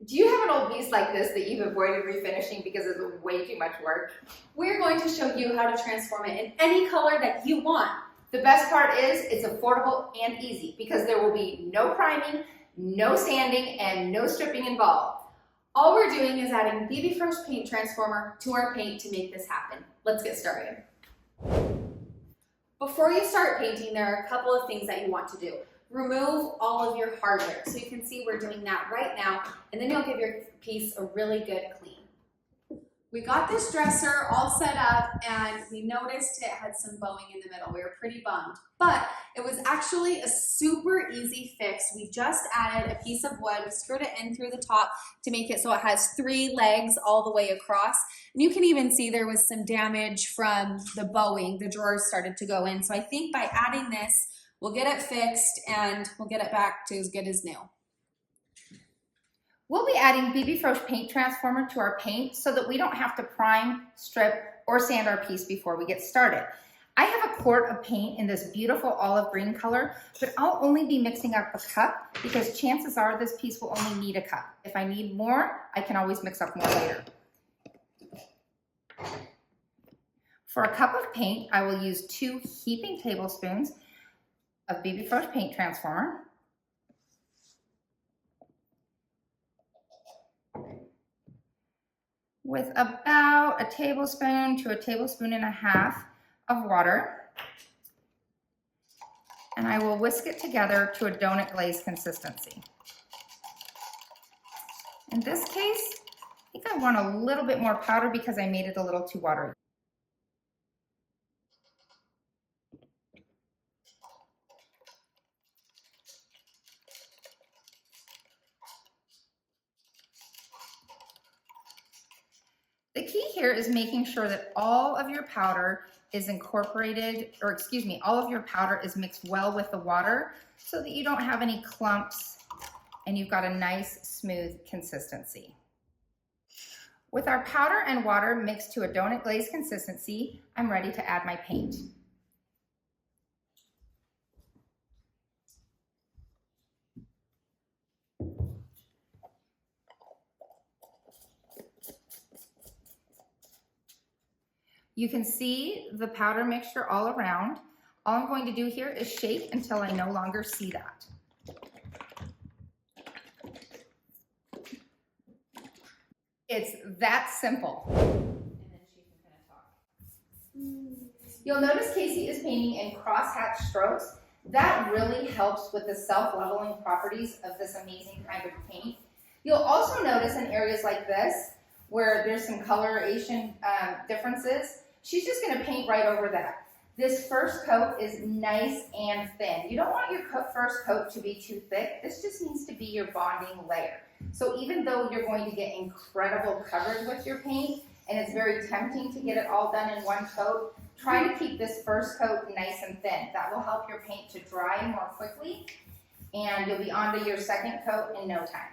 Do you have an old piece like this that you've avoided refinishing because it's way too much work? We're going to show you how to transform it in any color that you want. The best part is it's affordable and easy because there will be no priming, no sanding, and no stripping involved. All we're doing is adding BB Fresh Paint Transformer to our paint to make this happen. Let's get started. Before you start painting, there are a couple of things that you want to do. Remove all of your hardware. So you can see we're doing that right now, and then you'll give your piece a really good clean. We got this dresser all set up and we noticed it had some bowing in the middle. We were pretty bummed, but it was actually a super easy fix. We just added a piece of wood, we screwed it in through the top to make it so it has 3 legs all the way across. And you can even see there was some damage from the bowing. The drawers started to go in. So I think by adding this, we'll get it fixed and we'll get it back to as good as new. We'll be adding BB Fresh Paint Transformer to our paint so that we don't have to prime, strip, or sand our piece before we get started. I have a quart of paint in this beautiful olive green color, but I'll only be mixing up a cup because chances are this piece will only need a cup. If I need more, I can always mix up more later. For a cup of paint, I will use 2 heaping tablespoons of BB Fresh Paint Transformer. With about a tablespoon to a tablespoon and a half of water. And I will whisk it together to a donut glaze consistency. In this case, I think I want a little bit more powder because I made it a little too watery. The key here is making sure that all of your powder is incorporated, or excuse me, all of your powder is mixed well with the water so that you don't have any clumps and you've got a nice smooth consistency. With our powder and water mixed to a donut glaze consistency, I'm ready to add my paint. You can see the powder mixture all around. All I'm going to do here is shake until I no longer see that. It's that simple. And then she can kind of talk. You'll notice Casey is painting in crosshatch strokes. That really helps with the self-leveling properties of this amazing kind of paint. You'll also notice in areas like this, where there's some coloration differences, she's just gonna paint right over that. This first coat is nice and thin. You don't want your first coat to be too thick. This just needs to be your bonding layer. So even though you're going to get incredible coverage with your paint, and it's very tempting to get it all done in one coat, try to keep this first coat nice and thin. That will help your paint to dry more quickly, and you'll be on to your second coat in no time.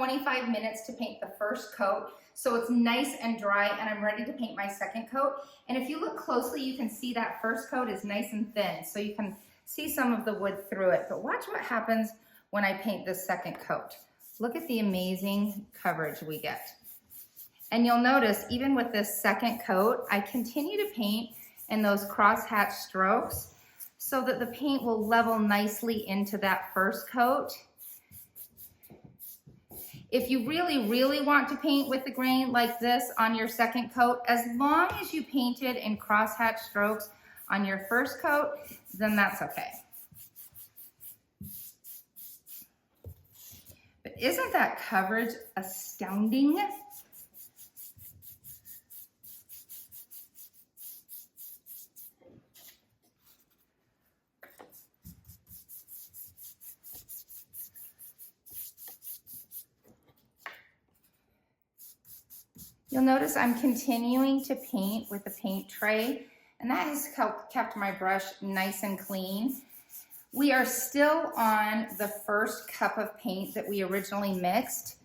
25 minutes to paint the first coat, so it's nice and dry, and I'm ready to paint my second coat. And if you look closely, you can see that first coat is nice and thin, so you can see some of the wood through it. But watch what happens when I paint this second coat. Look at the amazing coverage we get. And you'll notice, even with this second coat, I continue to paint in those crosshatch strokes so that the paint will level nicely into that first coat. If you really, really want to paint with the grain like this on your second coat, as long as you painted in crosshatch strokes on your first coat, then that's okay. But isn't that coverage astounding? You'll notice I'm continuing to paint with a paint tray, and that has kept my brush nice and clean. We are still on the first cup of paint that we originally mixed,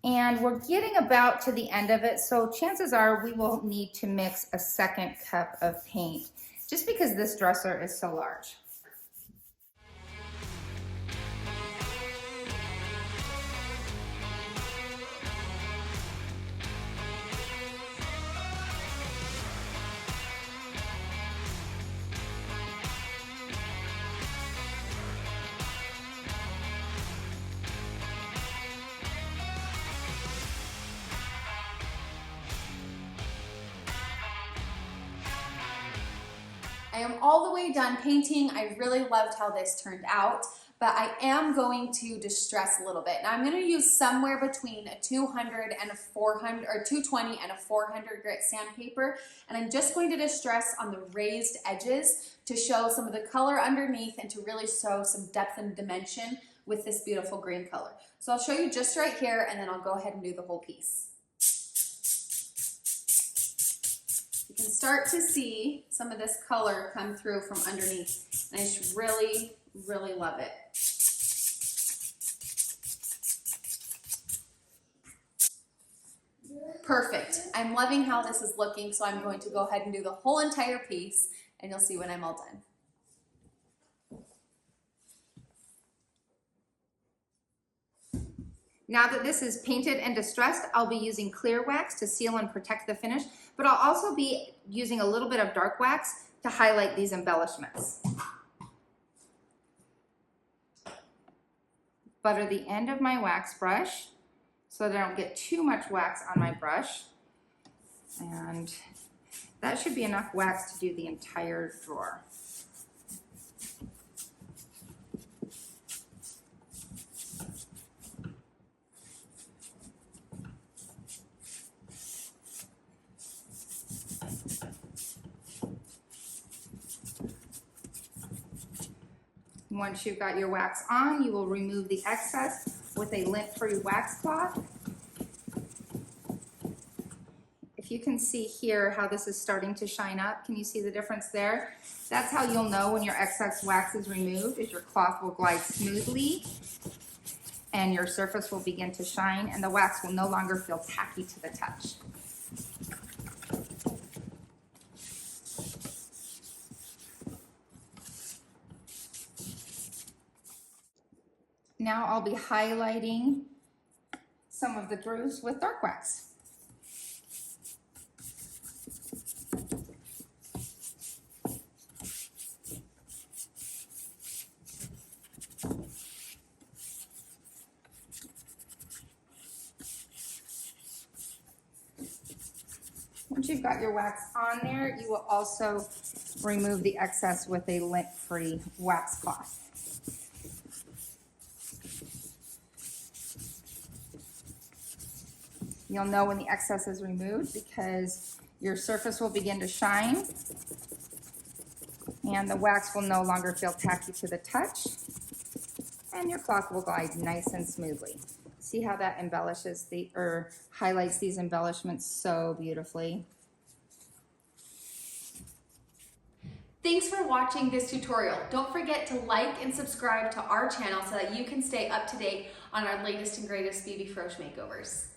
and we're getting about to the end of it, so chances are we will need to mix a second cup of paint, just because this dresser is so large. I am all the way done painting. I really loved how this turned out, but I am going to distress a little bit. Now I'm going to use somewhere between a 200 and a 400, or 220 and a 400 grit sandpaper, and I'm just going to distress on the raised edges to show some of the color underneath and to really show some depth and dimension with this beautiful green color. So I'll show you just right here, and then I'll go ahead and do the whole piece. You can start to see some of this color come through from underneath, and I just really, really love it. Perfect. I'm loving how this is looking, so I'm going to go ahead and do the whole entire piece, and you'll see when I'm all done. Now that this is painted and distressed, I'll be using clear wax to seal and protect the finish, but I'll also be using a little bit of dark wax to highlight these embellishments. Butter the end of my wax brush so that I don't get too much wax on my brush. And that should be enough wax to do the entire drawer. Once you've got your wax on, you will remove the excess with a lint-free wax cloth. If you can see here how this is starting to shine up, can you see the difference there? That's how you'll know when your excess wax is removed, is your cloth will glide smoothly and your surface will begin to shine, and the wax will no longer feel tacky to the touch. Now I'll be highlighting some of the grooves with dark wax. Once you've got your wax on there, you will also remove the excess with a lint-free wax cloth. You'll know when the excess is removed because your surface will begin to shine and the wax will no longer feel tacky to the touch and your cloth will glide nice and smoothly. See how that embellishes or highlights these embellishments so beautifully. Thanks for watching this tutorial. Don't forget to like and subscribe to our channel so that you can stay up to date on our latest and greatest beauty frosh makeovers.